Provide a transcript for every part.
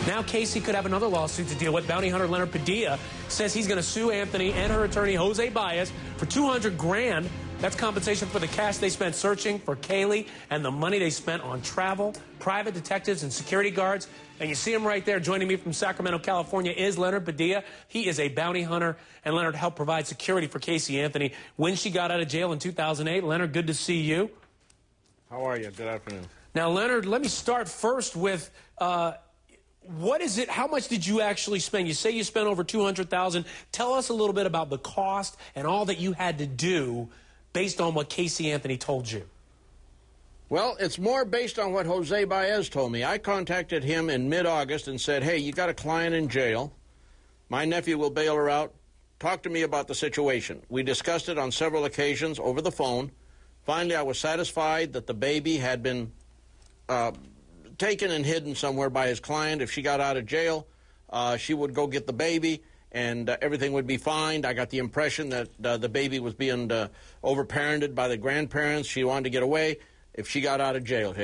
Now Caylee could have another lawsuit to deal with. Bounty hunter Leonard Padilla says he's going to sue Anthony and her attorney Jose Baez for $200 grand. That's compensation for the cash they spent searching for Caylee and the money they spent on travel, private detectives, and security guards. And you see him right there. Joining me from Sacramento, California is Leonard Padilla. He is a bounty hunter, and Leonard helped provide security for Caylee Anthony when she got out of jail in 2008. Leonard, good to see you. How are you? Good afternoon. Now, Leonard, let me start first with what is it? How much did you actually spend? You say you spent over $200,000. Tell us a little bit about the cost and all that you had to do based on what Caylee Anthony told you. Well, it's more based on what Jose Baez told me. I contacted him in mid-August and said, hey, you got a client in jail. My nephew will bail her out. Talk to me about the situation. We discussed it on several occasions over the phone. Finally, I was satisfied that the baby had been taken and hidden somewhere by his client. If she got out of jail, she would go get the baby, and everything would be fine. I got the impression that the baby was being overparented by the grandparents. She wanted to get away if she got out of jail.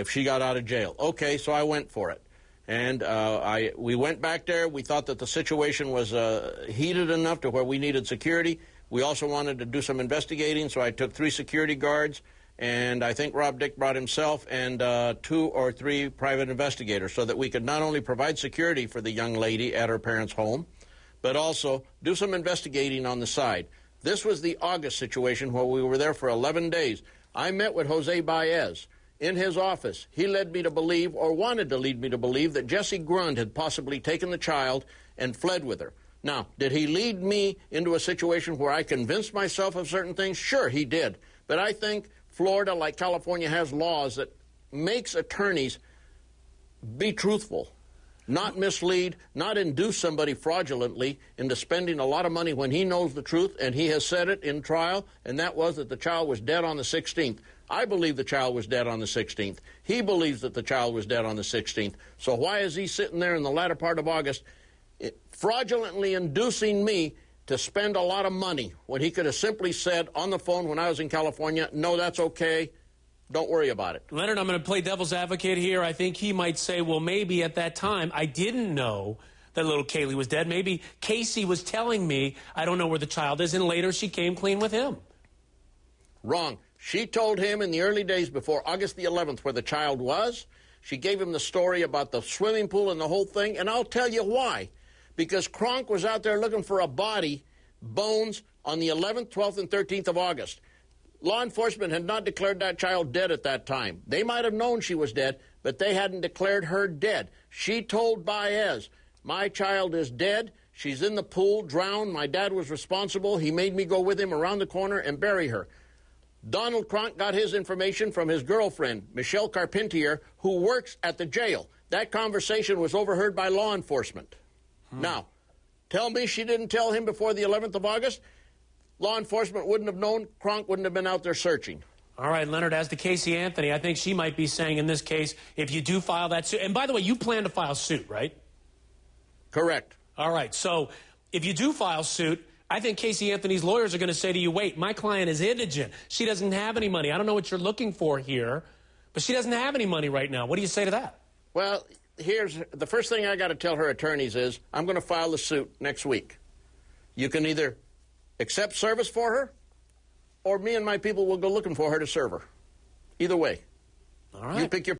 Okay, so I went for it. And we went back there. We thought that the situation was heated enough to where we needed security. We also wanted to do some investigating, so I took 3 security guards, and I think Rob Dick brought himself and 2 or 3 private investigators so that we could not only provide security for the young lady at her parents' home, but also do some investigating on the side. This was the August situation where we were there for 11 days. I met with Jose Baez in his office. He led me to believe, or wanted to lead me to believe, that Jesse Grund had possibly taken the child and fled with her. Now, did he lead me into a situation where I convinced myself of certain things? Sure, he did. But I think Florida, like California, has laws that makes attorneys be truthful, not mislead, not induce somebody fraudulently into spending a lot of money when he knows the truth, and he has said it in trial, and that was that the child was dead on the 16th. I believe the child was dead on the 16th. He believes that the child was dead on the 16th. So why is he sitting there in the latter part of August fraudulently inducing me to spend a lot of money when he could have simply said on the phone when I was in California, no, that's okay, don't worry about it. Leonard, I'm going to play devil's advocate here. I think he might say, well, maybe at that time I didn't know that little Caylee was dead. Maybe Caylee was telling me I don't know where the child is, and later she came clean with him. Wrong. She told him in the early days before August the 11th where the child was. She gave him the story about the swimming pool and the whole thing, and I'll tell you why. Because Kronk was out there looking for a body, bones, on the 11th, 12th, and 13th of August. Law enforcement had not declared that child dead at that time. They might have known she was dead, but they hadn't declared her dead. She told Baez, my child is dead. She's in the pool, drowned. My dad was responsible. He made me go with him around the corner and bury her. Donald Kronk got his information from his girlfriend, Michelle Carpentier, who works at the jail. That conversation was overheard by law enforcement. Now, tell me she didn't tell him before the 11th of August? Law enforcement wouldn't have known. Kronk wouldn't have been out there searching. All right, Leonard, as to Caylee Anthony, I think she might be saying in this case, if you do file that suit, and by the way, you plan to file suit, right? Correct. All right, so if you do file suit, I think Caylee Anthony's lawyers are going to say to you, wait, my client is indigent. She doesn't have any money. I don't know what you're looking for here, but she doesn't have any money right now. What do you say to that? Well, here's the first thing I got to tell her attorneys is I'm going to file the suit next week. You can either accept service for her, or me and my people will go looking for her to serve her. Either way. All right. You pick your